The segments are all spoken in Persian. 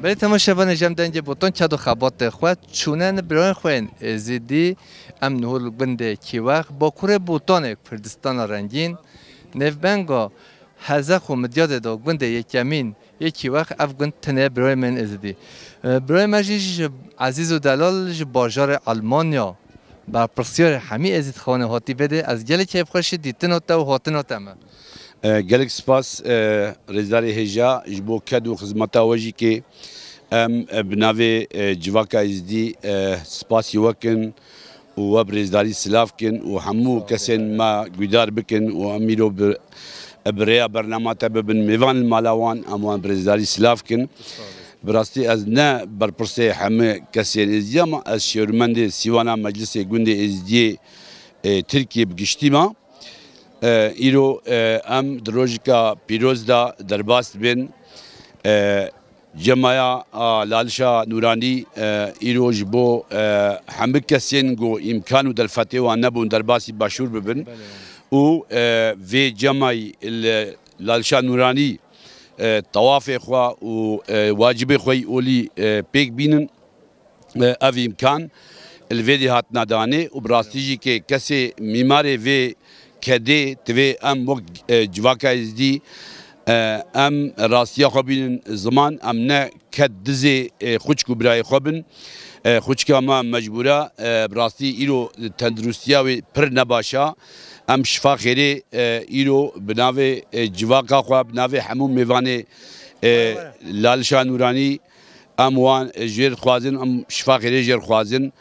بله تماشاوان جمع دنگ بوتون چادو خبات خود چونن برای خوین زیدی ام نهول بنده کی وقت با کوره بوتان کردستان رنگین نفبنگا هزخ و مدیاد داغ بنده یکمین یکی وقت افغان تنه برای من ازدی برای مجیش عزیز و دلال بازار آلمانیا بر پرسیار همی ازید خانه هاتی بده از گلی که خوشی دیتن و هاتن هاتمه گلک سپاس رزداری هجا جبو کد و خدمت واجی که بناوی جواکا ازدی سپاسی وکن و برزداری سلاف کن و همو کسین ما گودار بکن و امیرو برای برنامه تببن میوان المالاوان اما برزداری سلاف کن براستی از نه برپرسه همه کسین ازدی اما از شورمند سیوانا مجلس گوند ازدی ترکیه بگشتی ما ایرو ام دروجکا پیروز دا درباست بین جمایا لالشا نورانی ایرو جبو همه کسین گو امکانو دلفته و نبون درباسی باشور ببن و وی جمعی لالشا نورانی طواف خوا و واجب خوی اولی پیک بینن او امکان الویدی هات نادانه و براستیجی که کسی میماره وی کدی توی ام وقت جواکا ازدی ام راستیا خوابین زمان ام نه کد دزی خوچکو برای خوابن خوچکا ما مجبوره براستی ایرو تندرستیا و پر نباشا ام شفا خیره ایرو بناوی جواکا خواب بناوی همون میوانه لالشا نورانی ام وان جیر خوازن ام شفا خیره جیر خوازن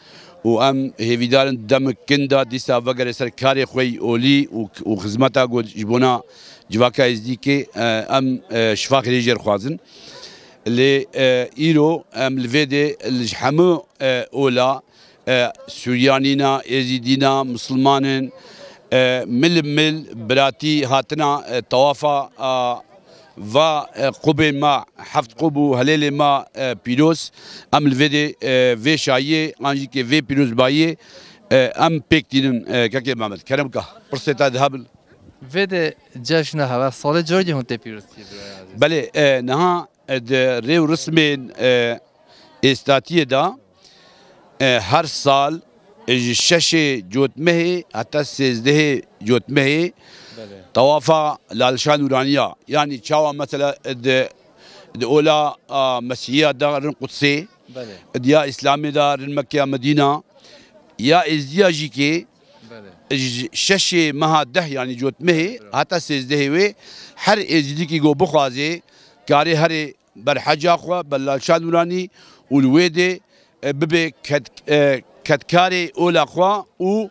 و ام هیویدارن دم کندا دیسا وگر سرکاری خوی اولی و خدمتا گو جبونا جواکا ازدی که ام شفا خیلی جر خوازن لی ایرو ام لویده همه اولا سوریانینا ازیدینا مسلمانن مل براتی هاتنا توافا و قب ما هفت قب و هلیل ما پیروز ام لویده وی شایه آنجی که وی پیروز بایه ام پیک دینن که محمد کرم که پرسیتا دهابل ویده جشن هوا سال جوری هنته پیروز کی بله نه ریو رسم استاتیه دا هر سال شش جوتمه حتی 13 جوتمه توافا لالشا نورانية يعني تشاوا مثلا اولا مسيحية دار قدسي يا اسلامي دار مكة مدينة يا ازدياجي كي شش مها ده يعني جوت مه حتى 13 وي هر ازدي كي جو بخوازي كاري هر برحجا خو بلالشا نوراني والويدي ببي كتكاري اولا خو و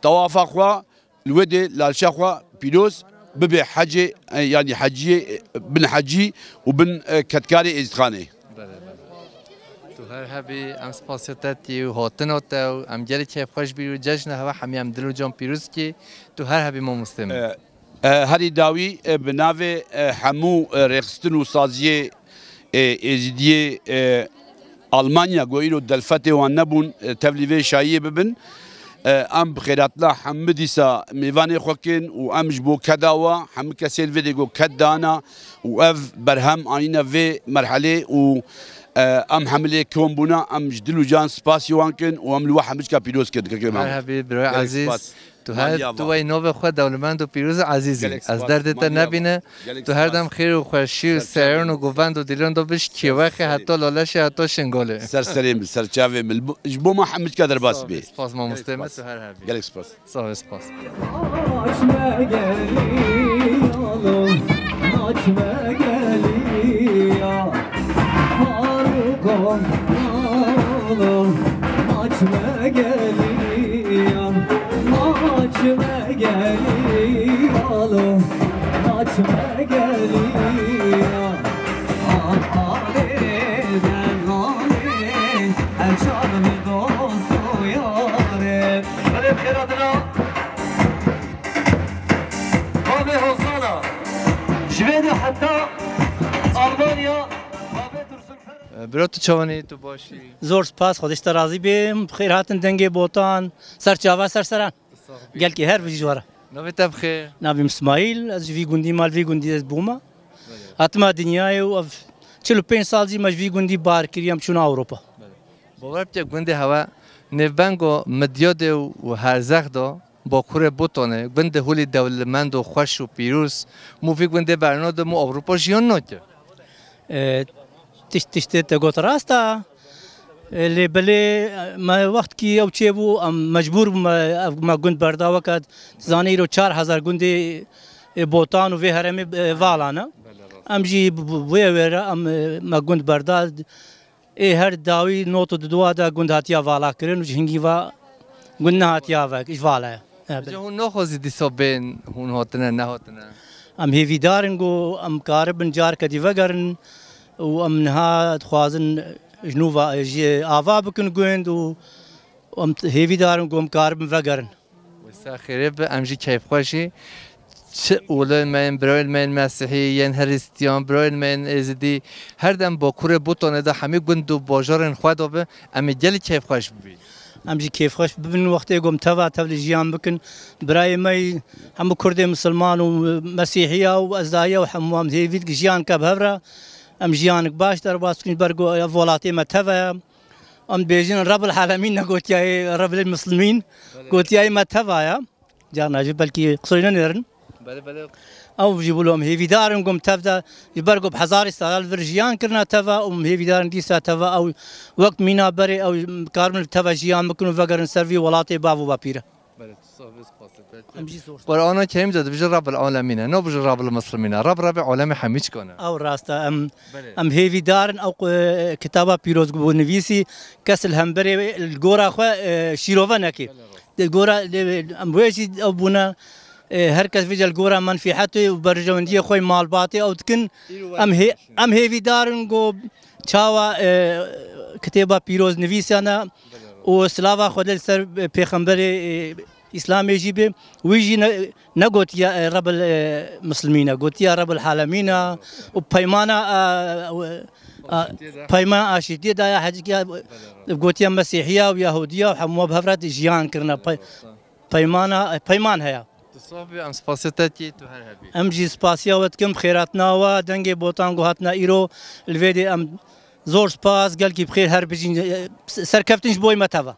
توافا خو الويدي لالشا خو بيروز ببي حجي يعني حجي بن حجي وبن كتكاري ازخاني تو هر هبی ام سپاسیاتی و هاتناتا و ام جلی که خوش بیرو جشن هوا همی ام دلو جان پیروز کی تو هر هبی ما مستم هری داوی بناوی همو رقصتن و سازی ازدی آلمانیا گویلو دلفته و نبون تبلیغ شایع ببن ام بخیرات لا حمدیسا میوان خوکن و ام جبو کداوا هم کسیل ویدیو کدانا و اف برهم آینا و مرحله و ام حمله كون بنا ام جدلو جان سباسيوان كن وام الواحد مش كابيروس كده مرحبا برای عزیز تو هر تو وی نو خود دولمند و پیروز عزیزی از درد تا نبینه تو هر دم خیر و خوشی و سرون و گوند و دیلان دو بش کیوخ حتی لالش حتی شنگاله سر سلیم سر چاوی جبو ما حمد كده باس بي سپاس ما مستمع تو هر هبی گلک سپاس سپاس Açma geliyor, açma geliyor, açma geliyor. Ağabeyden ağabey, el çalımı dostu yarim. Hadi bir adına, abi Hosana, Şvedi hatta Almanya. برای تو چوانی تو باشی زور سپاس خودش ترازی بیم خیر هاتن دنگی بوتان سر چاوا سر سران گل کی هر بجی جواره نوی تبخیر نبیم اسماعیل از وی گوندی مال وی گوندی از بوما حتما دنیای و 45 سال جی مجوی گوندی بار کریم چون اروپا باور بچه گنده هوا نفبنگو مدیاد و هرزخ دا با کور بوتانه گنده هولی دولمند و خوش و پیروز موفی گنده برنامه مو اروپا جیان نکه تشت تقول راستا اللي بلي ما وقت كي او تشيبو مجبور ما كنت بردا وقت زانيرو 4000 جندي بوتان وفي هرمي فالانا ام جي ويرا ام ما كنت بردا هر داوي نوتو دوا دا كنت هاتيا فالا كرن وجهنجي فا قلنا هاتيا فاك ايش فالا هون نخوزي دي صوبين هون هاتنا نهاتنا ام هيفي دارنجو ام كاربن جار كدي فقرن وام نها خوازن جنوبا آوا بکن گویند و هیوی دارم گم کارم وگرن. وسا خیرب امجی کیف خوشی چه اولای من برای من مسیحی هریستیان برای من ازدی هر دم با کوره بوتانه دا همه گند و باجارن خود آبه امی جلی کیف خوش ببین. امجی کیف خوش ببین وقتی گم توا جیان بکن برای می هم کرد مسلمان و مسیحی و ازدایا و هموام هیوی جیان کبهره ام جیانک باش در باز کنید برگو ولاتي متفا ام بيجين رب العالمين قلت يا رب المسلمين قلت يا متفا جانا بلكي قصرنا نرن او جيبوا لهم هي دارن قم تفدا يبرقوا بحزار استغلال فرجيان كرنا تفا ام هي دارن ديسا تفا او وقت مينا بري او كارمل تفا جيان مكنوا فقرن سرفي ولاتي بابو بابيره قرآن كريم جد بجر رب العالمين نو بجر رب المسلمين رب عالم حميش كونه او راستا ام هيفي دارن او كتابه بيروز نويسي كسل همبري الجورا خو شيروفا نكي الجورا ام ويجي ابونا هركز في الجورا منفعته وبرجونديه خوي مال باطي او تكن ام هيفي دارن جو تشاوا كتابه بيروز نويسي انا وسلاوا خدل سر بيغمبري اسلام يجيبه ويجي نقول يا رب المسلمين قلت يا رب العالمين وبيمانا بيمان اشيدي دا يا حاجه قلت يا مسيحيه ويهوديه وحمو بهفرات جيان كرنا بيمان هيا تصوبي ام سباسيتاتي تو هرهبي ام جي سباسيا وتكم خيراتنا ودنجي بوتان هاتنا ايرو الفيدي ام زور سباس قال كي بخير هر بيجين سركفتنش بوي متافا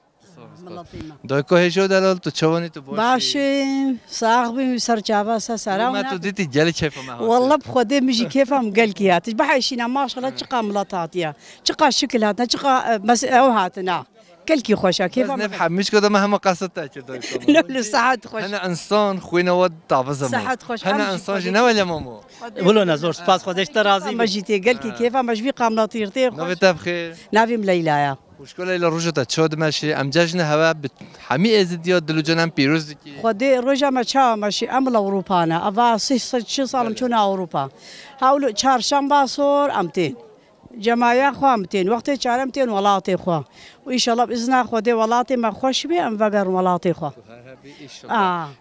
دایکو هیچو دلال تو چوانی تو باشه صاحبي سرجابا سرا ما تو دیدی جلی کیف ما والله بخدي مجي كيفهم قال كيات بحيشينا ما شاء الله تشقى ملطاتيا تشقى شكلاتنا تشقى بس اوهاتنا قال كي خوشا كيف نفهم مش كده مهما قصدت دايكو لا صحت خوش انا انسان خوينا ود تعبزم صحت خوش انا انسان جنا ولا مامو ولو نزور سباس خدش ترازي ما جيتي قال كي كيف مجبي قامناطيرتي نبي بخير نبي مليلايا مشكله الى رجعت تشود ماشي ام جاجنا هوا حمي ازدياد دلو جنم بيروز دي خدي رجع ما تشا ماشي ام اوروبانا افا 6 سال مشونا اوروبا هاولو چهارشنبه صور امتين جماعه خو امتين وقت چهارمتين ولاتي خو وان شاء الله باذن خدي ولاتي ما خوش بي ام فقر ولاتي خو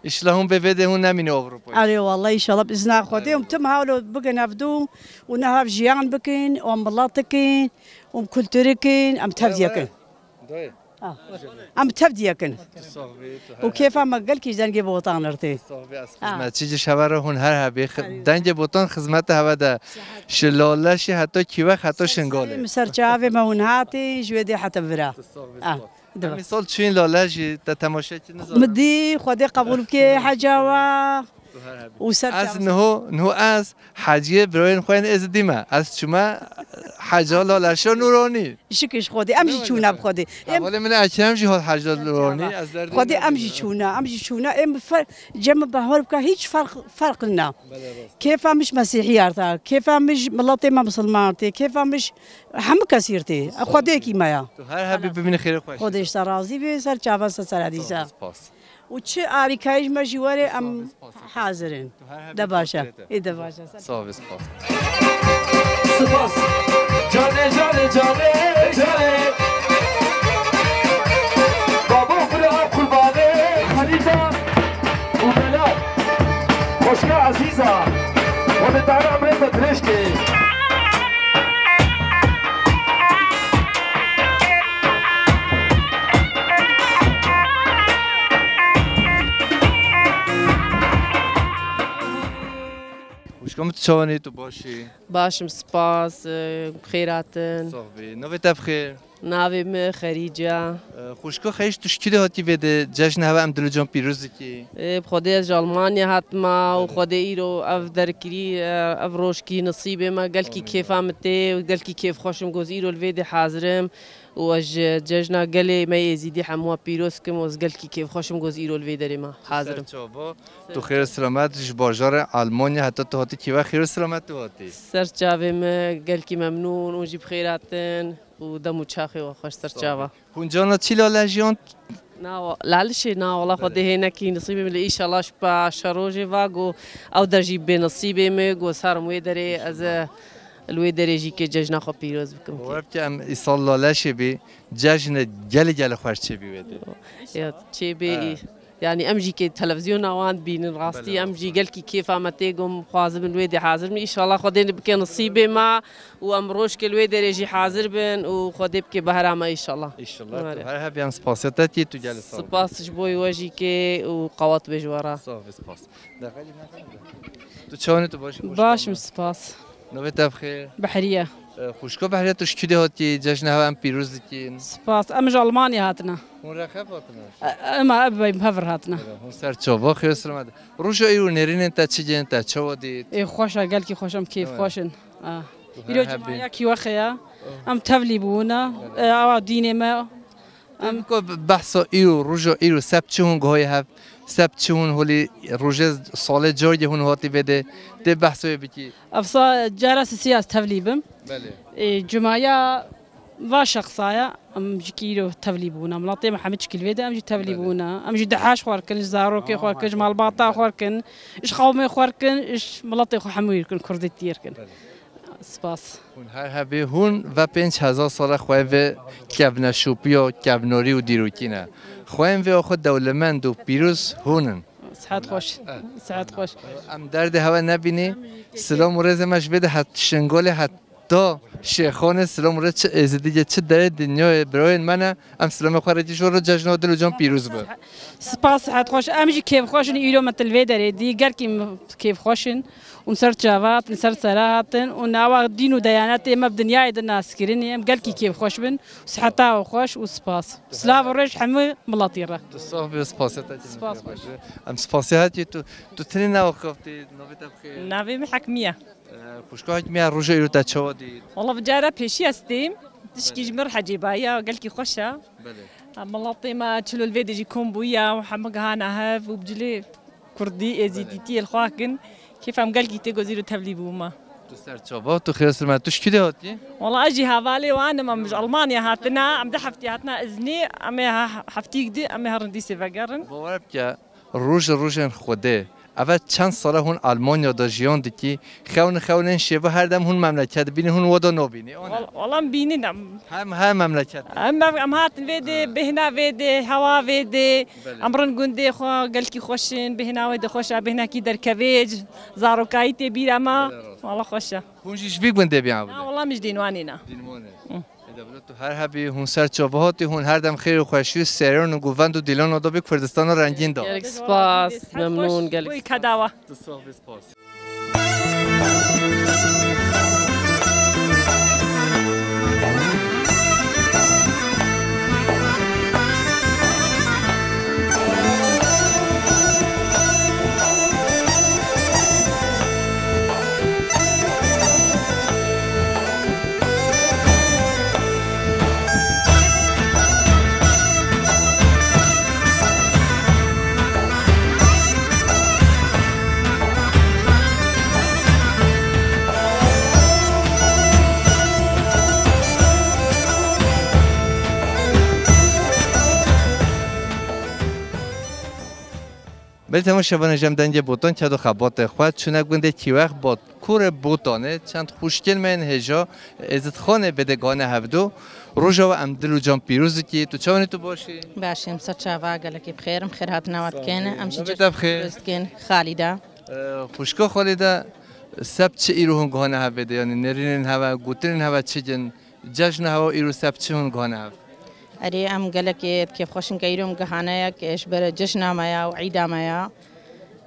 ايش لهم بفيده هنا من اوروبا اي والله ان شاء الله باذن خدي وتم هاولو بقى نفدو ونهاب جيان بكين ومبلاطكين ومكلتوركين ام تفديكن ام تفديكن وكيف ما قال كي دنجي بوطان ارتي ما تيجي شواره هون هر هبي دنجي بوطان خدمت هوا ده شلالش حتی کی وقت حتی شنگاله مسرچاوي ما هون هاتي جودي حتى برا مثال چین لالاش تماشا چی نزار مدي خدي قبول كي حاجه از نه از حاجیه برای خوین از دیمه از شما حاجا لالاشا نورانی شکش خودی امشی چونه بخودی ولی من اکرم جی حاجا نورانی از درد خودی امشی چونه ام جمع بهار بکه هیچ فرق نه کیف مش مسیحی ارتا کیف مش ملتی ما مسلمان تی کیف مش هم کثیر تی خودی کی مایا هر هبی ببین خیر خوش خودش راضی به سر چاوا سر حدیثا وچه آریکایش مجواره ام حاضرین دباشا ای دباشا صافی سپاس سپاس جانه جانه جانه جانه بابا فلا قربانه خلیفه و بلال خوشگاه عزیزا و به داره عمره تدرشکی خوشکم تشوانی تو باشی باشم سپاس بخیراتن صافی نویت بخیر ناویم خریجا خوشکو خیش تشکیل هاتی بده جشن هوا ام دلو جان پیروزی کی بخوده از آلمانیا هاتما و خود ایرو اف درکری اف روشکی نصیب ما قال کی کیف آمته و قال کی کیف خوشم گوز ایرو الوید حاضرم و از جشن قال ما یزیدی حموا پیروز کم و قال کی کیف خوشم گوز ایرو الوید ما حاضرم تو خیر سلامت جش بازار آلمانیا حتی تو هاتی کی و خیر سلامت تو هاتی سر جاویم قال کی ممنون و جی بخیراتن و دمو چاخی و خوش سر جاوا هونجانا چی لالاجیان نا لالشي نا والله خدي هنا كي نصيبي من إن شاء الله شبا شروجي واقو أو درجي بنصيبي مي صار مويدري از الويدري جي كي ججنا خو بيروز بكم وربتي ام إيصال لالاشي بي ججنا جل خوش تشي بي ودي يا تشي بي يعني امجي كي تلفزيون اوان بين راستي امجي قال كي كيف امتيقم خوازم الويدي حاضر ان شاء الله خدين بكي نصيبي ما وامروش كي الويدي يجي حاضر بن وخدي بكي بهرامه ان شاء الله ان شاء الله هر هبيان سباسيتاتي تو جالس سباس شبوي وجي كي وقوات بجوارا صافي سباس تو تشوني تو باش سباس نويت بخير بحريه خوشكو بحريه تو شكدي هاتي جشن هوا ام بيروز كين سباس امج المانيا هاتنا هون رخف هاتنا اما ابي مهفر هاتنا هون سر تشوفو خير سلامت روجو ايرو نيرين انت تشجي انت تشودي اي خوشا قال كي خوشم كيف خوشن يلو جماعه كي وخيا ام تفلي بونا ديني ما ام كو بحثو ايرو روجو ايرو سبچون گوي هف سبچون هولي روجز سال جورج هون هاتي بده ده بحثو بكي افصا جرس سياس تفليبم بله جماعه و شخصايا ام جكيلو تفليبونا ملاطي محمد شكل فيدا ام جي تفليبونا ام جي دحاش خوركن زاروكي خوركن مال باطا خوركن اش قومي خوركن اش ملاطي خو حموير كن كردي تيركن سپاس هون هر هبه هون و 5000 سال خواه و کبنا شوپیا کبناری و دیروکینه خواهیم و خود دولمند و پیروز هونن سعد خوش سعد خوش ام درد هوا نبینی سلام و رزمش بده حتی شنگال حتی شیخان سلام و رز چه ازدیگه چه در دنیا برای منه ام سلام خارجی شو رو جشن دل جان پیروز بود سپاس سعد خوش ام جی کیف خوشن ایرو مثل ویدره دیگر کی کیف خوشن ونسر جوات نسر سراهاتن وناوا دين وديانات ما بدنيا الناس كريني قال كيف خوش بن صحتا وخوش وسباس سلاف ورج حمي ملاطيره صافي سباسيتات سباس ام سباسيتات تو ترينا وقفتي نوبت بخير نافي محكميه خوشكو حكميه روجو يرو تشودي والله بجاره بيشي استيم تشكي جمر حجيبايا قال كي خوشه بله ملاطي ما تشلو الفيديو يجيكم بويا وحمق هانا هاف وبجلي كردي ازيتي الخواكن كيف عم قال كي تجوزيرو تبليبو ما تسر تشوفه تو خير سلامت تو شكدي هاتي والله اجي هافالي وانا ما مش المانيا هاتنا عم دحفتي هاتنا اذني امي حفتي قدي امي هرندي سيفاقرن باور بك روجن خوده اول چند ساله هون آلمانیا دا جیان دیکی خونن شیوه هر دم هون مملکت بینی هون ودا نبینی والله مبينين هم مملکت ام هاتن فيدي بهنا فيدي هوا فيدي امرن گوندي خو قالكي خوشين بهنا ويدي خوشا بهنا كي در كويج زاروكايتي بيراما والله خوشا هونجيش بيك بنده بيعمل والله مش دينوانينا تو هر هبی هون سر چوبهاتی هون هر دم خیر و خوشی و سریان و گووند و دیلان و دابی کردستان رنگین دا سپاس ممنون قالك كداوه سپاس بله تماشاگران جمدنج بوتان چند خبات خود چونه گنده کی وقت با کور بوتانه چند خوشگل من هجا عزت خانه بدگانه هفدو روزا و امدلو جان پیروزی کی تو چونی تو باشی باشیم سرچاوا گلکی بخیرم خیر هات نوات کنه امشی جشن پیروز کن خالده خوشکا خالده سب چه ایرو هن گانه هفده یعنی نرین هوا گوترین هوا چه جن جشن هوا ایرو سب چه هن گانه هفده اري ام قالك كيف خوشن كيروم كهانايا كاش بر جشنا مايا وعيدا مايا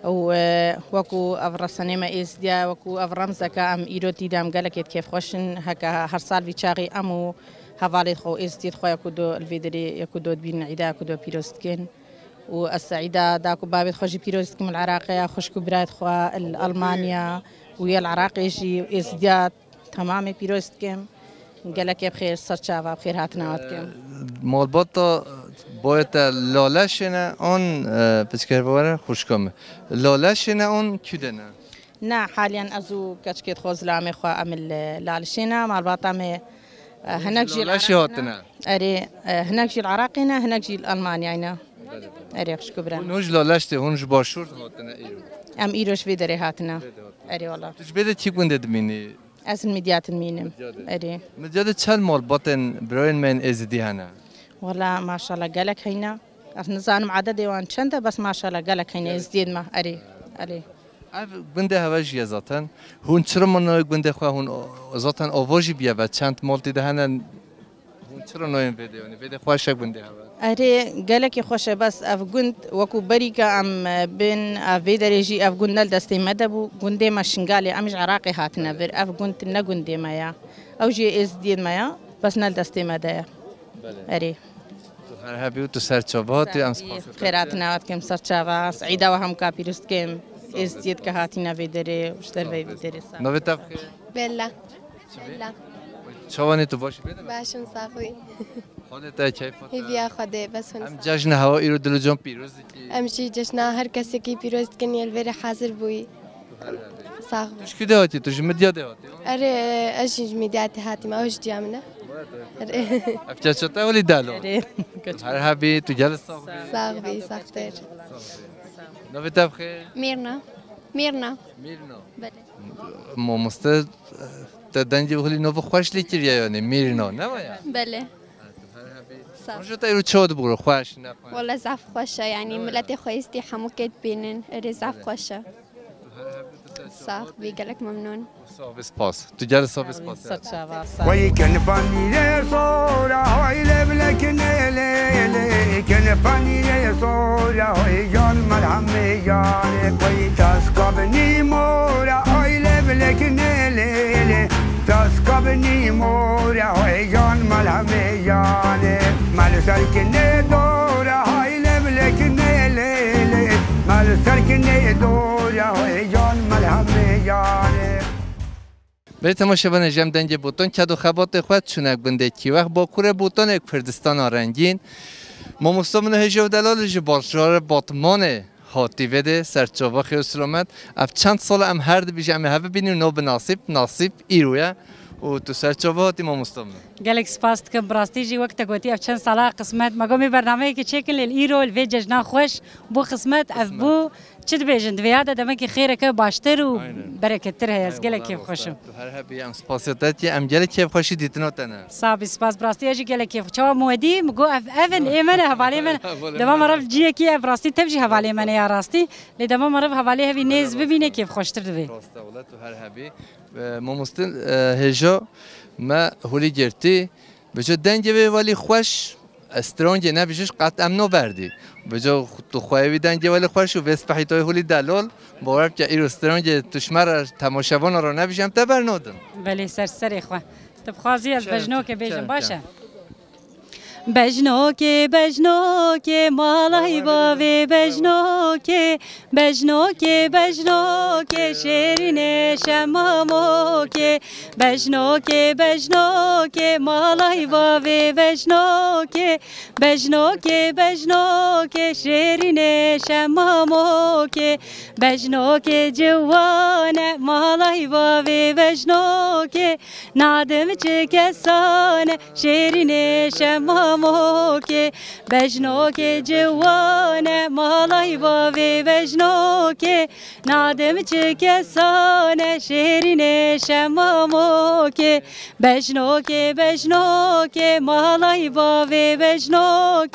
وەکو ئەڤ ڕەسەنێمە ئێزدیا وەکو ئەڤ ڕەمزەکە ئەم ئیرۆتی دام گەلێکێت کێف خۆشن هەکە هەر ساڵوی چاغی ئەم و هەڤاڵێت خۆ ئێزدیت خۆ یەکو دۆ الڤێدرێ یەکو دۆ بین عیدا یەکو دۆ پیرۆستکەن و السعيدة داكو بابي خوشي بيروزكم العراقية خوشكو برايد خوا ألمانيا ويا العراق يجي إزدياد تمامي بيروزكم قالك يا بخير صرشافا بخير هاتنا واتكم مالباتا باید لالشنا اون بسکر بواره خوشکم لالشنا اون کدنه نا حاليا أزو كشكيت خوز لامي خوا أمل لالشينا مالباتا مي هناك جي لالشياتنا أري هناك جي العراقينا هناك جي ألمانيا أري خوشكو برا هونج لالشته هونج باشور هاتنا ایرو أم إيروش في دري هاتنا أري والله تش بده چی گنده دمینی از الميديات المينم أري مجد چل مال باتن براین من ازدی هنه والله ما شاء الله قالك هينا نزانم عدد وان چنده بس ما شاء الله قالك هينا ازديد ما أري اف گنده هواجی زاتن هون چرا منو گنده خو هون زاتن آواجی بیا و چند مالتی دهنه هون چرا نوین ویدیو خوش گنده هوا أري قالك خوشة بس أفقند وكو بريكا أم بين أفيدريجي أفقند نلدستي مدبو قندي ما شنقالي أمش عراقي هاتنا فير أفقند نقندي مايا أو جي إزديد مايا بس نلدستي مدايا أري هر هبیو تو سرچاوهاتی ام خيراتنا واتكم سرچاوا سعيدة وهم كابيروست كم إزديد كهاتنا فيدري وشتر فيدري نوی تبخیر بله چوانی تو باشی بیده باشم صافی خودت کیفات هیویا خوده بس ام جشن هوا ایرو دل جون پیروز کی امشي جشنا هر کسی کی پیروز کنی الویر حاضر بوی صاحب توش کی دهاتی توش مدیا دهاتی اره اجي ميديات هاتي ما وش جامنا افجا چتا ولی دالو هر هبی تو جلس صاحبي صاحبتر نوی تبخیر ميرنا میرنا بله ما مست تدنجی بخلی نو خوش لیکر یعنی میرنا نه مایا بله شو تایرو چود برو خوش نه والله زعف خوشه يعني ملتي خويستي حموكت بينن رزعف خوشه صح بيقلك ممنون صاحب سپاس تو جل صاحب سپاس وي كان باني صورة وي لبلك نيلي كان باني صورة وي جان ملهم جان وي تسكبني مورا وي لبلك نيلي تسكبني مورا وي جان ملهم جان مال سلكني دورا وي لبلك نيلي مال سلكني دورا وي جان ملهم جان به تماشاگران جمع دنگ بوتون کدو خبات خود چونک بنده کی وقت با کوره بوتون یک کردستان رنگین ما مستمن هجو دلال ج باشار باتمان هاتی وده سرچاوا خیلی سلامت اف چند سال هم هر دی بیشتر همه بینیم نو به ناصیب ایرویا و تو سرچاوا هاتی ما مستمن گلک سپاس کم براستی جی وقت گویی اف چند ساله قسمت مگامی برنامه که چکل ایرو الویج جنا خوش بو قسمت اف بو چد بیشتر دویاده دم که خیره که باشتر و برکتر هست گلک کیف خوشم هر هبی ام سپاسیاتی ام گلک کیف خوشی دیتنو تنه صاحب سپاس براستی اجی گلک کیف چوا مودی مگو اف اون ایمن حوالی من دم مرف جی کی براستی تبجی حوالی من یا راستی لدم مرف حوالی هوی نیز ببینه کیف خوشتر دوی راسته ولات هر هبی ما مستن هجا ما هولی گرتی بجا دنگ به ولی خوش استرانج نه بیشش قطع امنو بردی بجا تو خواهی دنگ ولی خوش و وست پحیتای هولی دلال باور که ایرو استرانج تشمر تماشاوان را نبیشم تبر نودم ولی سر خواه تبخوازی از بجنو که بیشم باشه بجنو که مالای باوی بجنو که شیرین شمامو که بجنو که مالای باوی بجنو که شیرین شمامو که بجنو که جوان مالای باوی بجنو که نادم چه کسان شیرین شمامو که بجنو که جوان مالای باوی بجنو که نادم چه کسان شیرین شمامو که بجنو که مالای باوی بجنو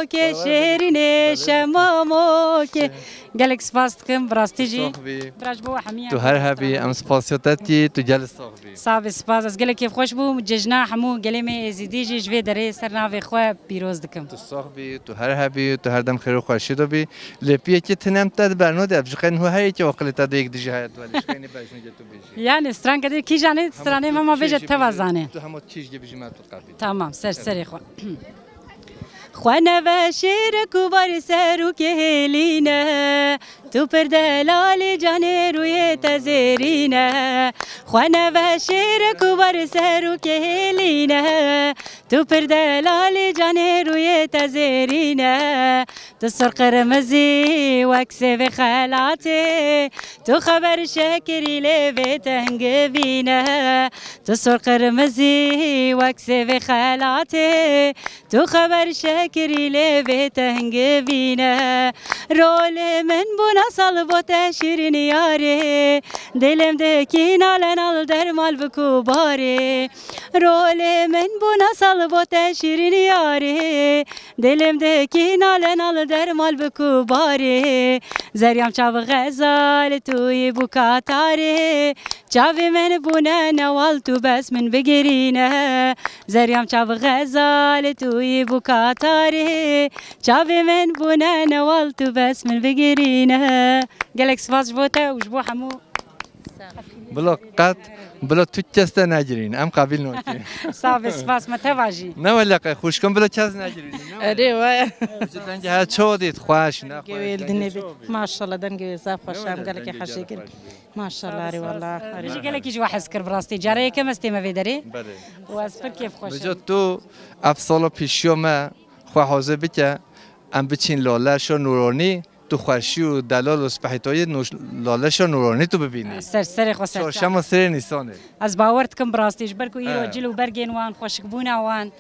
که شیرین شمامو که قالك سپاس دکم براستی جی صاحبی براج بو حمیه تو هر هبی ام سپاسیاتتی تو جل صاحبی صاحب سپاس از گله کیف خوش بو ججنا حمو گله می ازیدی جی جوی دره سر ناو خو پیروز دکم تو صاحبی تو هر هبی تو هر دم خیر و خوشی دو بی لپیه که تنم تد برنود ابجخن هو هایی که وقت تا دیگ دیجی هایت ولی شکنی باشون تو بیشی یعنی استران کدی کی جانه استرانه ما بجه توازانه تو همه چیز بیشی ما تو قبی تمام سر خو خوانا و شیر کوبار سرو که هلینه تو پر دلال جان روی تزرینه خوانا و شیر کوبار سرو که هلینه تو پر دلال جان روی تزرینه تو سر قرمزی وکسه و خلاته تو خبر شکری لوی تنگ بینه تو سر قرمزی وکسه و خلاته تو خبر شکری لوی تنگ بینه رول من بونا صلبت شیرین یاره دلم دکی نالن al dermal بکو باره رول من بونا صلبت شیرین یاره دلم دکی نالن al dermal بکو باره زریام چاو غزال توی بکاتاره چاوی من بونا نوال تو بس من بگرینه زریام چاو غزال توی بکاتاره چاوی من بونا نوال تو بس من بگرینه قالك سفاز بوتا وجبو حمو بلا قط بلا تو چست نجرین ام قبیل نوچی صاحب سفاس متواجی نه ولی خوش کن بلا چست نجرین اره وای دنج ها چودید خوش نه گویل دنیبی ماشاءالله دنگوی زاف خوشم قالك حشی کن ماشاءالله اره والله بيجي قالك يجي واحد سكر براستي جاري كم استيما في دري بله واسبر كيف خوش بجا تو افسال پیشیو ما خواه حاضر بکه ام بچین لاله شو نورانی تو خوشی و دلال و سپحیتای لاله شو نورانی تو ببینی سر خو سر شما سر نیسانه از باورتكم براستيش بركو ايرو جلو برگين وان خوشك بونا وان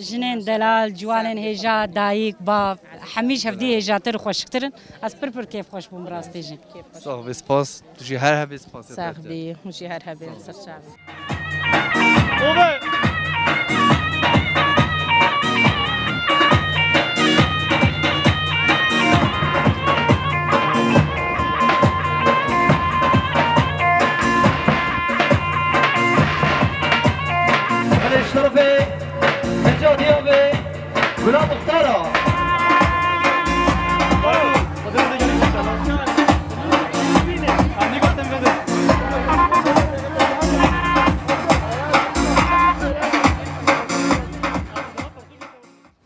جنين دلال جوانن هجا دايك باب حميش هفدي هجا تر خوشكترن از پر كيف خوش بوم براستيش صاحب سپاس تو هر هب سپاس صاحبي مش هر هب سر الشرفي نجاة يابي غلام مختارة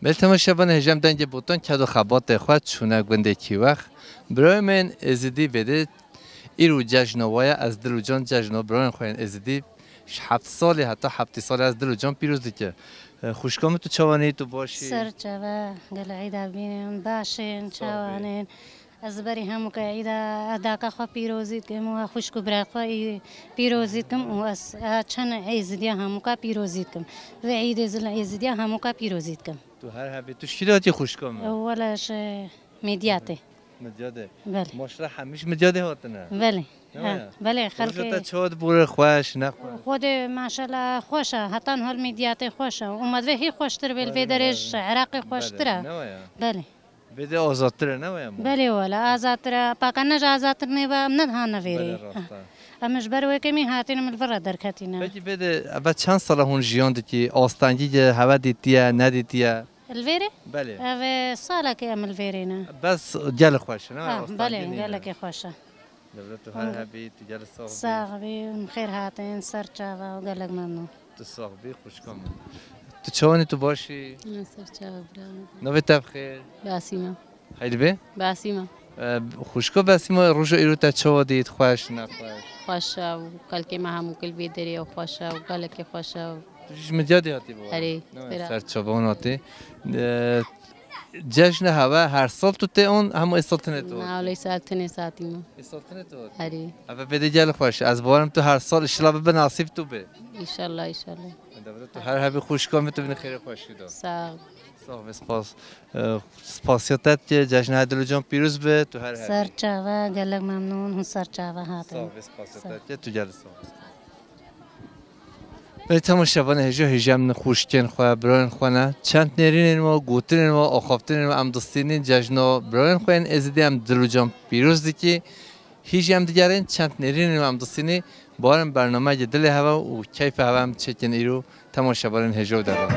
ملتما شبان هجم دنج بوتون کدو خبات خود چونه گنده کی وقت برای من ازدی بده ایرو جشنوای از دل و جان جشنو برای خوین ازدی 7 سالی حتی 7 سال از دل و جان پیروز دیگه خوشکام تو چوانی تو باشی سر چوا گل عیدا بین باشین چوانین از بری هم که عیدا داکا خو پیروزید کم و خوشکو برای خو پیروزید کم و از چن عیزدیا هم که پیروزید کم و عید زل عیزدیا هم که پیروزید کم تو هر هبی تو شیراتی خوشکام ولش مدیاته مدیاته بله ماشرا همیش مدیاته هاتنه بله بله خلق چود بور خوش نه خود ماشاءالله خوشه حتی هر مدیات خوشه اومد وحی خوشتر بل وی درش عراقی خوشتره بله بده آزادتره نه بله ولا آزادتره پاکنش آزادتر نیبا ندها نویری امش بروی کمی هاتین من الفرا درکتینا بده بعد چند سال هون جیان دیتی آستانجی هوا دیتیه ندیتیه الفيري؟ بله هذا صالك يا الفيرينا بس جل خوش نه بله قال لك خوشه دولتو هر هبی تجار صاحبی صاحبی خیر هاتین سر چاوا و قالك ممنون تو صاحبی خوشکام تو چونی تو باشی سر چاوا برام نویت بخیر باسیما هیدی به باسیما خوشکا باسیما روز ایرو تا چوا دید خوش نه خوش و کل که ما هم کل بیدری و خوش و قال که خوش و توش مجادی هاتی بود آره سر چوبان هاتی جشن هوا هر سال تو اون هم استالتنه تو نه ولی سالتنه ساعتیم استالتنه تو آره اما بده جل خوش از بارم تو هر سال اشتلا به نصیب تو به انشالله انشالله تو هر هبی خوش کام تو بین خیر خوش شد صاحب سپاس سپاسیاتت که جشن دل جان پیروز به تو هر هبی سر چاوا قالك ممنون سر چاوا هاتین سپاسیاتت که تو جلسه ولی تماشاوان هجا هجام نخوشتن خواه بران خوانه چند نرینن و گوترین و آخافترین و امدستینین جشنا بران خوان ازدی هم دلو جام پیروز دی که هجام دیگرین چند نرینن و امدستینی بارم برنامه دل هوا و کیف هوا هم چکن ایرو تماشاوان هجا دارم.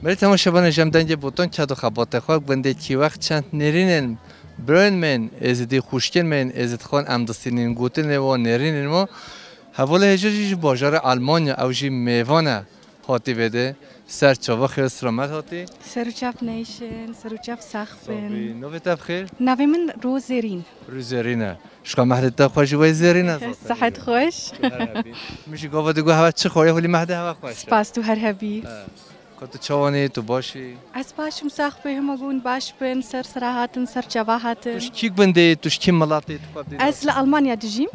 ولی تماشاوان جمع دنگ بوتون چادو خبات خواهد بنده کی وقت چند نرینن برن من ازدی خوشکن من ازد خان امدستینین گوتن و نرینن ما حواله هجاجی باجار آلمانیا اوجی میوانه هاتی بده سر چاوا خیر سلامت هاتی سروچاف نیشن سروچاف سخفن نوی تب خیر نوی من روزرین روزرینه شکا محل تا خوشی وای زرینه صحت خوش میشه گفت دیگه هوا چه خوری ولی محل هوا خوش سپاس تو هر هبی تو چوانی تو باشی از باشم ساخت به همگون باش بن سر سراحاتن سر جواهاتن توش کیک بنده توش کی ملاتی از لألمانيا دجيم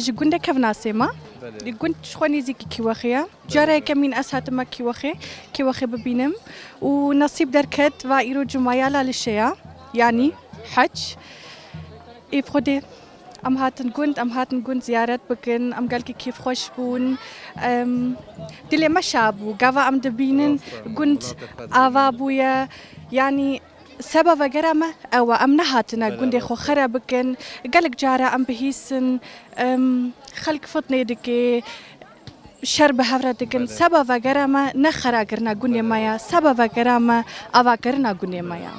جگونده کفناسیما جگوند شخونی زیکی کیوخیا جاره کمین اسات ما کیوخی ببینم و نصیب درکت و ایرو جمایالا لشیا یعنی حج ایفخوده ام هاتن گوند زیارت بکن ام قال كيف خوش بون دلي ما شابو قاوا ام دبينن گوند آوا بويا يعني سبب جرامة أو ام نهاتنا گوند خو خرا بكن قالك جارا ام بهيسن خلق فطني دكي شرب هفرة دكن سبب جرامة نخرا قرنا گوند مايا سبب جرامة آوا قرنا گوند مايا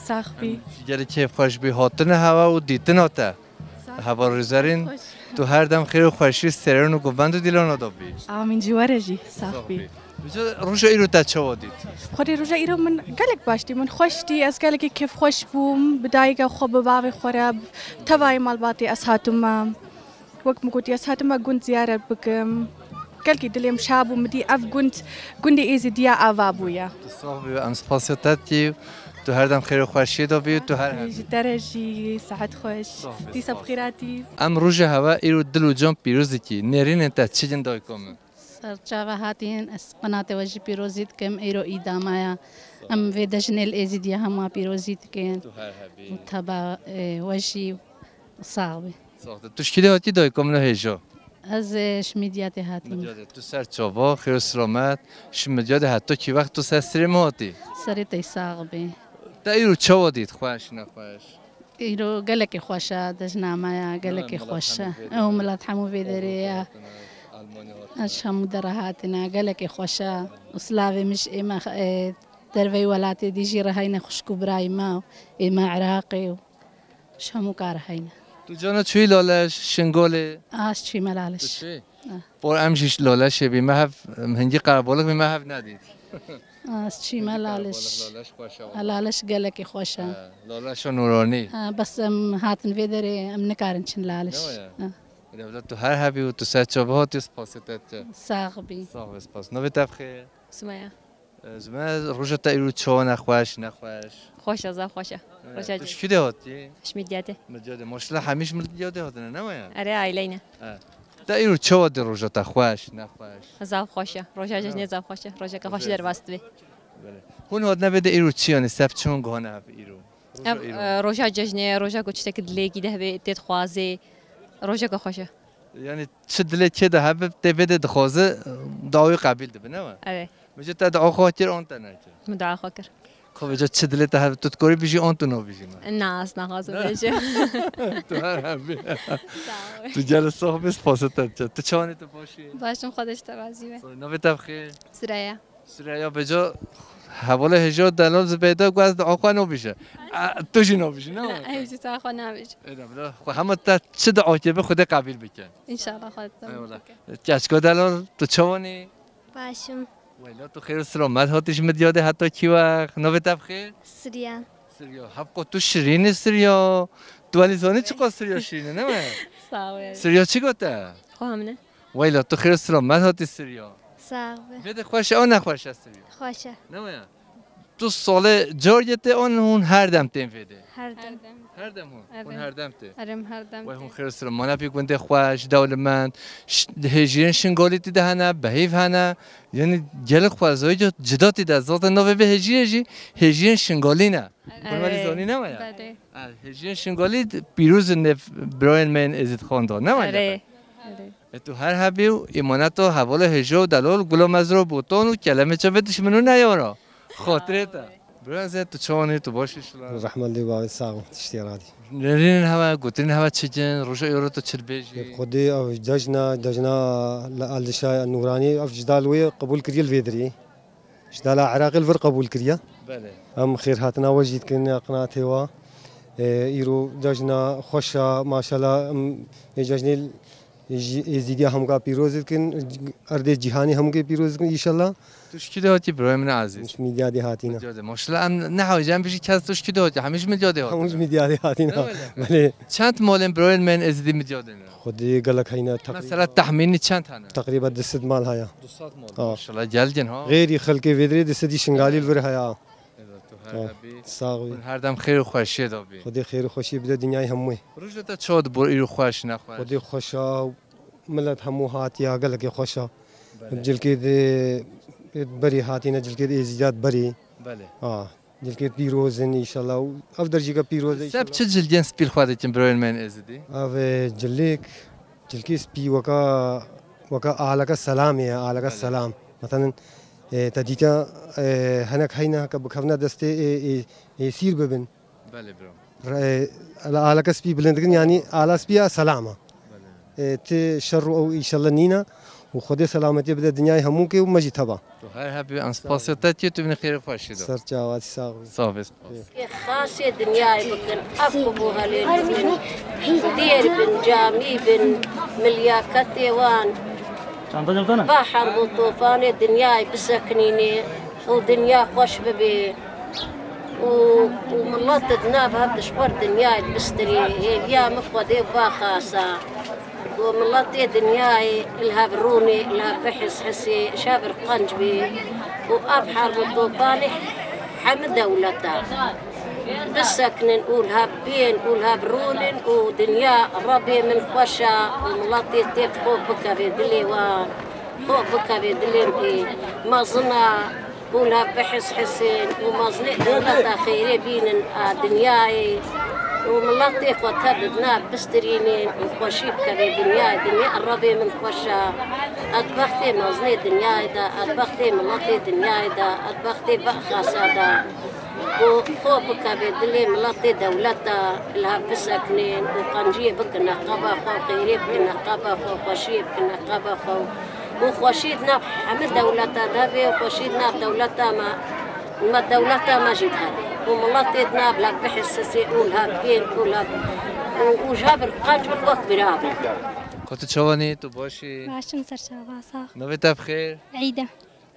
ساخبي جاری كيف خوش بي هاتن هوا و دیتن هاته هوا روزارین تو هر دم خیر و خوشی سرن و گوبند و دیلان دابی آمین جوارجی صاحبی روزا ایرو تا چه ودید خودی روزا ایرو من قالك باشتی من خوشتی از قالك کیف خوش بوم بدایگا خوب باوی خورب توای مالباتی اسهاتم وقت مقولتی اسهاتم گوند زیارت بکم قالك دلیم شابو مدی اف گوند ایزی دیا آوابویا صاحبی ام سپاسیتاتی تو هر دم خیر و خوشی دابی تو هر درجی ساعت خوش تی سب خیراتی ام روزا هوا ایرو دلو جام پیروزی کی نرین انت چه جن دای کم سرچاوه هاتین از قنات وجه پیروزیت کم ایرو ایدامایا ام و دجنل ازیدی هم پیروزیت کن تبا وجه صعبه تو شکلی هاتی دای کم نه هجا از شمیدیات هاتیم تو سر چاوا خیر و سلامت شمیدیات حتی کی وقت تو سر سرم هاتی سرت صعبه تا ایرو چه ودید خوش نخوش ایرو گلک خوشه دجنامایا گلک خوشه او ملت حمو بدریه اش هم درهاتنا گلک خوشه اسلاوی مش اما دروی ولاتی دیجی رهاینا خوشکو برای ما اما عراقی شمو کار هاینا تو جانا چوی لالش شنگوله چوی ملالش بور امشیش لالش بی مهف هنگی قربالک بی مهف ندید چی ملالش لالش گلکی خوشه لالش نورانی بس هاتن ویدری ام نکارن چن لالش تو هر هبی و تو سر چوبهاتی سپاسیتت ساقبی سپاس نوی تبخیر سمایا زمان روزا تا ایرو چه نخوش خوش از خوشه روزا چی دهاتی شمیدیاته مدیاده ماشلا همیش مدیاده هاتنه نمایا اره عائلینه تا ایرو چه ودی روزا تا خوش نخوش زاف خوشه روزا جنی زاف خوشه روزا که خوش در واست بی هون هاد نبده ایرو چی یعنی سب چون گهانه هف ایرو روزا جنی روزا کو چته کدلیکی ده به تد خوازه روزا که خوشه یعنی چه دلی چه ده هف تبده دخوازه دعوی قبیل ده بنام اره مجد تا دعا خاطر آن تنه مدعا خاطر خب جا چه دلی تا هف تو تکوری بیشی آن تو نبیشی ناس نخوازه بیشه تو هر همی تو جلسه هم بیست پاستت تو چانی تو باشی باشم خودش توازی به نوی تبخیر سریا بجا حواله هجا دلال زبیده گو از دعا خواه نبیشه تو جی نبیشه نه؟ ایجی تا خواه نبیشه خب همه تا چه دعا که به خود قبیل بکن انشاءالله خودتون چشکا دلال تو چوانی؟ باشم ویلا تو خیر و سلامت هاتیش مدیاده حتی کی وقت نوی تبخیر؟ سریا حبقا تو شیرینی سریا دوالیزانی چقدر سریا شیرینه نه؟ سریا چی گوته؟ خواهم نه ویلا تو خیر و سلامت هاتی سریا ساقبه بده خوشه آن نخوشه سریا خوشه نمایا تو سال جاریت اون هر دم تیم فیده هر دم اون هر دم ته هر دم و اون خیر سر مانا بی گنده خوش دولمند هجین شنگالی دیده هنه بهیف هنه یعنی جل خوازای جدا دیده ذات نوه به هجین شنگالی نه برای زانی نمایا هجین شنگالی پیروز نف براین من ازید خواندان نمایا تو هر حبیو ایمانتو حوال هجو دلال گلو مزرو بوتون و کلمه چه بدش منو نیارا خاطره تا برای زد تو چوانی تو باشی شلا رحمت الله باید ساق تشتیرادی نرین هوا گوترین هوا چجن روشا یورو تو چر بیجی خودی او دجنا لالشا نورانی اف جدالوی قبول کریل ویدری جدال عراقی الفر قبول کریا بله ام خیر هاتنا وجد کنی قناته و ایرو دجنا خوشا ماشاءالله دجنی زیدی هم کا پیروز کن ارد جهانی هم کے پیروز کن انشالله توش کی دهاتی برای من عزیز مش میدیادی هاتینا ماشاءالله ام نه جنب بشی کس توش کی دهاتی همیشه میدیاده هات همش میدیادی هاتینا بله چند مال برای من ازدی میدیاده خودی گلک هینا مثلا تخمینی چند هنه تقریبا 200 مال هيا 200 مال ماشاءالله جلجن ها غير خلقي فيدري دستي شنغالي الفر هيا ساغوی هر دم خیر و خوشی دابی خودی خیر و خوشی بده دنیای هموی روزت چاد بر ایرو خوش نخوش خودی خوشا ملت همو هاتیا گلک خوشا جلکی بری هاتینا جلکی ازدیاد بری بله جلکی پیروزن ان شاء الله افضل جيگا پیروز سب چه جلجن سپیل خودتون برای من ازدی او جلکی سپی وکا آلک السلام یا آلک السلام مثلا تدیتا هناك هينا كبكفنا دستي يصير ببن بله برو على كسبي بلندكن يعني على سبيا سلامه ت شر او ان شاء الله نينا وخدي سلامتي بدا الدنيا هموك ومجي تبا تو هر هبي انسباسيتاتي تو من خير خوشي دو سر جواد صاحب صافي خاصه الدنيا يمكن افقبوها لين دير بن جامي بن ملياكات ديوان بحر والطوفان الدنيا بسكنيني ودنيا خوش ببي وملطت نابها بدشبر دنيا بستري يا مخودي باخاسا وملطي دنيا لها بروني لها بحس حسي شابر قنجبي وابحر والطوفان حمد دولتها بالسكن نقولها بين نقولها برولن ودنيا ربي من خوشا وملطي تيت خوب بكا بيدليوان خوب بكا بيدلين ما ظنا نقولها بحس حسين وما ظني دولتها خيري بين دنياي وملطي خوتها بدنا بسترينين وخوشي بكا بيدنياي دنيا ربي من خوشا أطبختي ما ظني دنياي دا أطبختي ملطي دنياي دا أطبختي بأخاسا دا وخوبك بدلي ملطي دولتا لها بسكنين وقنجيه بك نقابة خو خيري بك نقابة خو خوشي بك نقابة خو وخوشيدنا حمل دولتا دابي وخوشيدنا بدولتا ما دولتا ما جيت هذه وملطيدنا بلا بحسسي قولها بين قولها وجابر قاج بالوقت برابي كنت تشوفني تبوشي باشم سرشابا صح نويتا بخير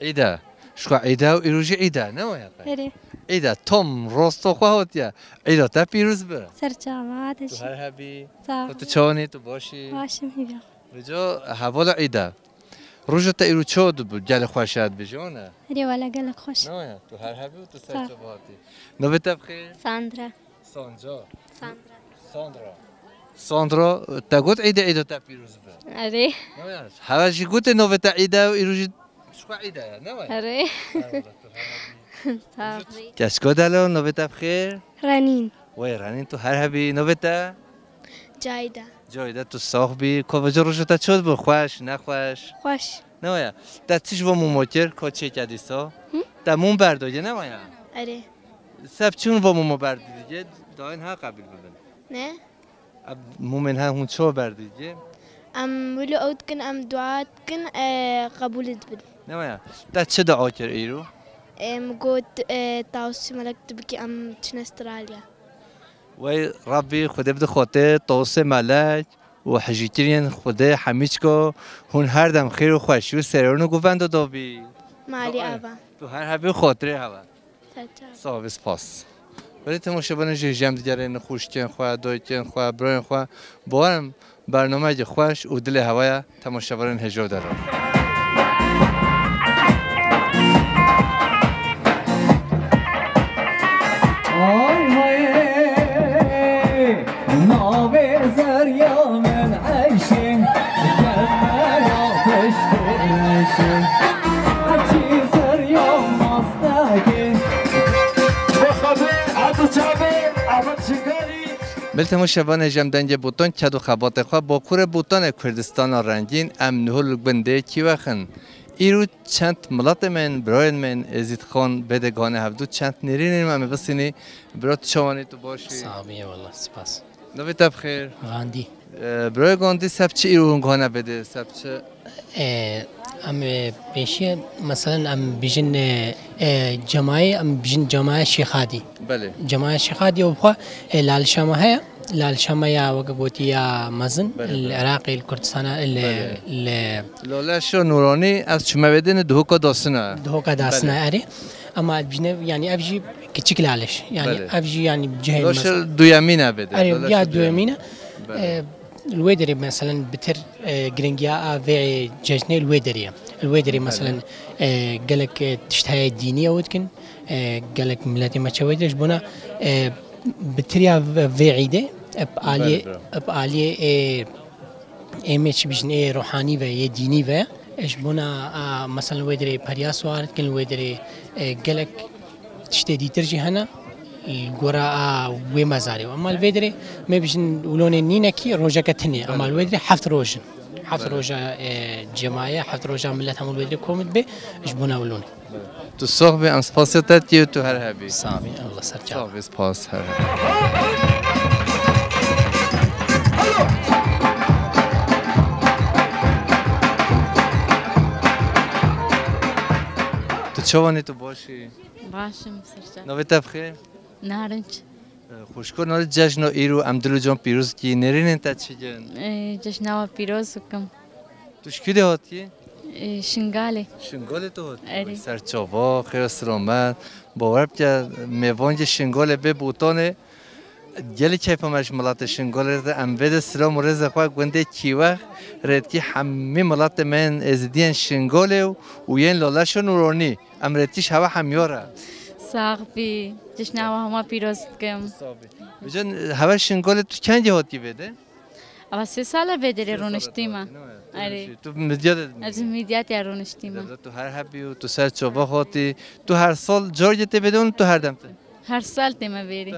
عيدة شو عيدة وإيروجي عيدة نويا هري عيدة توم روستو خواهوتيا عيدة تا پیروز برا سرشابا تو هر هبی صح كنت تشوفني تبوشي باشم هيبا رجو حوالا عيدة روجو تا إيرو تشود بجال خوشات بجونا هري ولا قالك خوش نويا تو هر هبی وتو سرشاباتي نويتا بخير ساندرا ساندرا تا قلت عيدة تا پیروز برا هري هواجي قلت نويتا عيدة وإيروجي شو عيدة نويا هري كشكو دالو نويتا بخير رنين وي رنين تو هر هبي نويتا جايدة تو صاحبي كوفجر روجو تا تشود بو خوش نخوش خوش نويا تا تيش و موموكر كوچه كديسا تا مون بردوجه نويا هري سب چون و مومو بردوجه داين ها قبل ببن نه مومن ها هون چو بردوجه ام ولو اودكن ام دعاتكن قبول دبل نويا تا چه دعا كر ايرو قلت تاوسي ملك تبكي ام تشن استراليا وي ربي خدا بده خاطر توسه ملک و حجیترین خدا حمیچکو هون هر دم خیر و خوشی و سرانو گووند دابی مالی آبا تو هر هبی خاطره هوا صاحب سپاس ولی تماشاگران جمع دیگه خوشتین خواه دایتین خواه براین خواه بارم برنامه خوش و دل هوای تماشاگران هجا دارم ملتمو شبان جم دنج بوتون چد و خبات خوا با کور بوتان کردستان رنگین ام نهول بنده کی وخن ایرو چند ملت من براین من ازید خان بدگانه هفدو چند نرینیم ام بسینی برات شوانی تو باشی صعبیه والله سپاس نویت بخیر غاندی برای گاندی سب چه ایرو گانه بده سب چه ام بيشي مثلا ام بيجن جماعه ام بيجن جماعه شيخادي بله جماعه شيخادي وبخوا لالشامه لالشامه وقبوتي يا مزن العراقي الكردستان لولا شو نوراني از شما بدين دهوكا داسنا اري اما بيجن يعني افجي كتشك لالش يعني افجي يعني بجهه لوش دو يمينه بده اري يا دو يمينه الويدري مثلا بتر جرينجيا في ججني الويدري مثلا قالك تشتهي الدينيه ودكن قالك ملاتي ما تشويدش بنا بتريا في عيده بآلي ايمش بجن روحاني و ديني و ايش بنا مثلا الويدري برياس وارد كن الويدري قالك تشتدي ترجي هنا الجراء ومزاري أما الفيدري ما بيجن ولون نينكي روجا كتني أما الفيدري حفت روجا جماعة حفت روجا ملتهم الفيدري كومت به إجبونا ولوني تصاحبي أم سباسيتاتي تو هرهبي صعبي الله سرجع صعبي سباس هرهبي تشوفني تباشي باشم سرجع نويت بخير نارنج خوشکار نال جشن ایرو امدلو جان پیروز کی نرینن تا چیجن جشنوا پیروز کم توش کی هاتی شنگاله تو هات سرچاوا خیر سلامت باور که میوانج شنگاله به بوتانه گلی کیف ماش ملات شنگاله ده ام بده سلام و رزق خواهد گنده کیوه رد کی همه ملات من ازدین شنگاله و ین لالشون نورانی امرتیش هوا همیاره صاحبی جشنوا هما پیروز کم بجن هوا شنگاله تو چند جهاتی بده اما 3 ساله بدری رونشتیما آره تو مدیات از مدیات رونشتیما تو هر حبی و تو سر چوبا خاطی تو هر سال جارجت بدون تو هر دمت هر سال تما بیری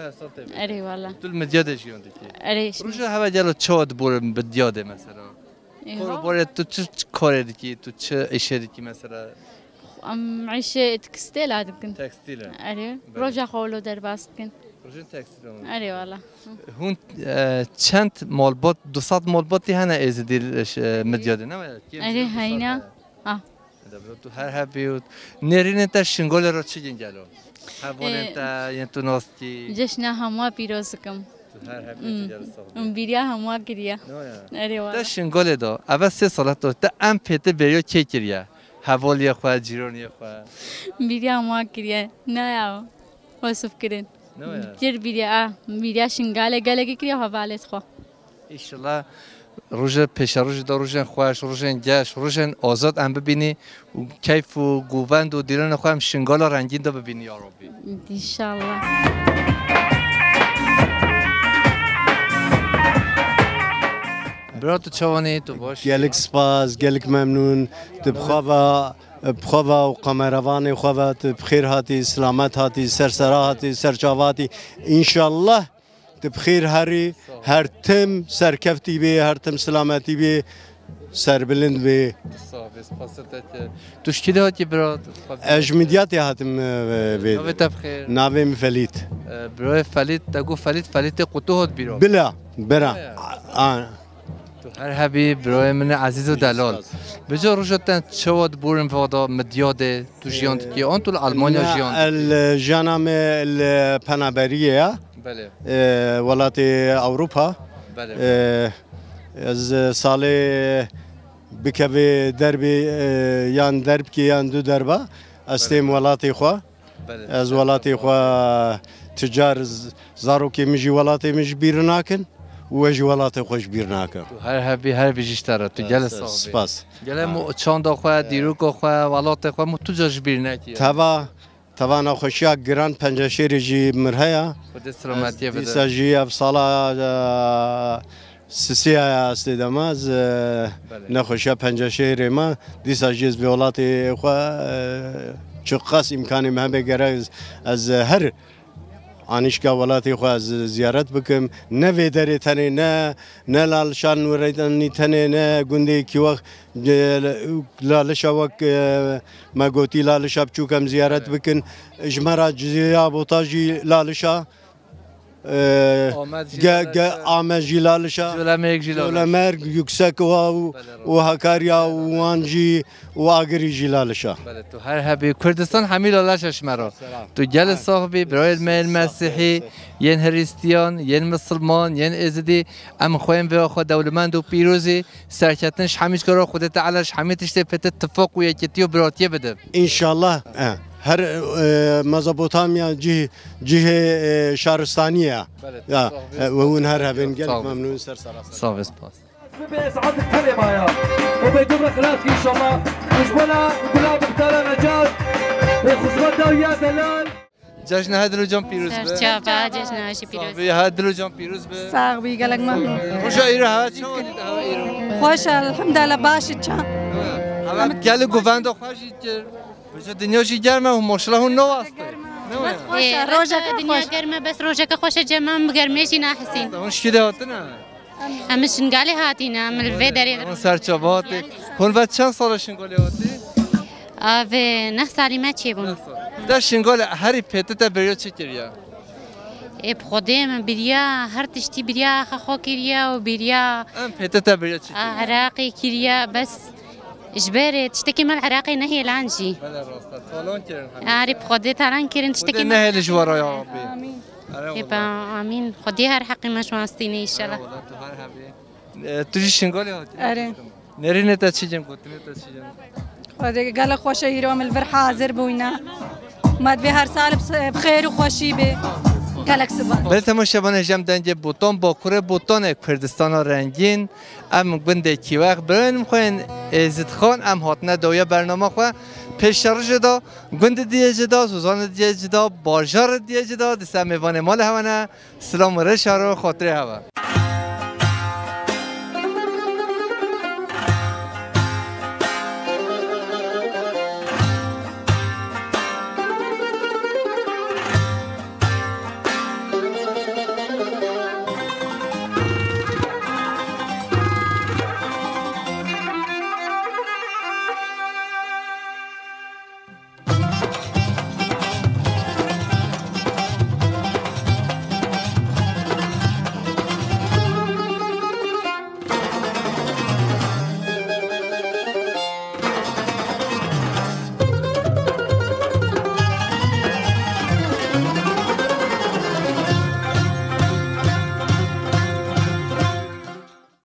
آره والله تو مدیات جیوندی آره روز هوا جلو چاد بور بدیات مثلا بور تو چه کاری دیکی تو چه اشی دیکی مثلا ام عيشه تكستيل هذا كنت تكستيل أري رجع خولو در باست كنت رجع تكستيل أري والله هون چند مالبات 200 مالباتی هنه ازدیل مدیاده نه أري هينا تو هر هبیوت نرین تا شنگال را چی جنجالو هوان تا ین تو ناستی جشنا هموا پیروز کم هر هبیوت جالس بیریا هموا کریه أري والله تا شنگال دا اول 3 سالت تا ام پیته بریو چه کریه حوالی خوا جیرونی خوا بیریا ما کریه نه یا وصف کردن جر بیریا شنگاله گله کریه حوالت خوا ایشالله روز پیش روز دو روزن خوش روزن جاش روزن آزاد ام ببینی و کیف و گووند و دیران خوا هم شنگال رنگین دو ببینی یا ربی انشالله برات چوانی تو باش گلک سپاس گلک ممنون بخوا و قمروان خوا بخیر هاتی سلامت هاتی سرسرا هاتی سرچاواتی انشالله بخیر هر تم سرکفتی به هر تم سلامتی به سربلند به توش کی هاتی برات اجمدیاتی هاتم به نویت بخیر نویم فلید برای فلید تگو فلید قطو هات بیرو بلا برا هر هبی برای من عزیز و دلال بجا روشتن چواد بورن فادا مدیاده تو جیاند که آن تو آلمانیا جیاند الجانم الپنابریه بله ولات اروپا بله از سال بکوی دربی یان درب کی یان دو دربا استیم ولاتی خو از ولاتی خو تجار زارو کی مجی ولاتی مج بیرناکن وجه ولاتی خوش بیرناکن هر بیشتره تو جلس سپاس جلس چند خو دیروک خو ولاتی خو تو جاش بیرناکی توا نخوشیا گران پنجشیر جی مرهیا خود سلامتی بده ساجی افصالا سسیا استداماز نخوشیا پنجشیر ما دیساجیز بیولاتی خو چقاس امکانی مهم بگره از هر آنیشکا ولاتی خو از زیارت بکم نه ویدری تنه نه لالشان وریدنی تنه نه گنده کی وقت لالشا وقت ما گوتی لالشا بچوکم زیارت بکن اجمرا جزیا بوتاجی لالشا آمد جلالشا جلالمرگ یکسک و هکاریا و وانجی و آگری جلالشا تو هر هبی کردستان همه لالشش مرا تو جل صاحبی برای میل مسیحی ین هریستیان ین مسلمان ین ازدی ام خویم و خود دولمند و پیروزی سرکتنش همیش کرا خودت علش همیتش پت اتفاق و یکیتی و براتیه بده ان شاء الله هر مزبوطامیا جهه شهرستانیه و اون هر هبن قلب ممنون سر صافي سباس بإسعاد الكلمة يا وبيدوم خلاص إن شاء الله وجبنا قلاب بتالا نجاز وخصوصا ويا دلال جشن هدرو جان پیروز به سرچاوا جشن هاشی پیروز به هدرو جان پیروز به ساق بی گلک ممنون خوش ایرو ها چون ها ایرو خوش الحمد لله باش چان اما گل گوند خوشی که بچه دنیاشی گرمه و ماشاءالله اون نو است روزه دنیا گرمه بس روزه که خوش جمع گرمیشی نحسین اون شکیده هاتنه همه شنگالی هاتینا مل ویدری اون سرچاوات هون و چند سال شنگالی هاتی آوه نه سالی ما چی بون در شنگال هری پیتت بریا چی کریا بخودم بریا هر تشتی بریا خو کریا و بریا پیتت بریا چی عراقی کریا بس اجباري تشتكي من العراقي نهي العنجي بلا راستا طالون كيرن عارف خدي طالون كيرن تشتكي نهي الجوارا يا ربي امين يبقى امين خدي هر حقي مش واستيني ان شاء الله تجي شنغالي هاتي اري نرينه تشجم قلت لي تشجم خدي قال خوش يروم الفرحه حاضر بوينا ما تبي هر سال بخير وخوشي به قالك سبحان بله تماشاگران جمع دنج بوتان با کره بوتان کردستان رنگین ام گنده کی وقت برن خوین عزت خان ام هاتنه دویا برنامه خو پیشرش دا گنده دیه جدا سوزان دیه جدا بازار دیه جدا دست میوان مال هونه سلام رشارو خاطر هوا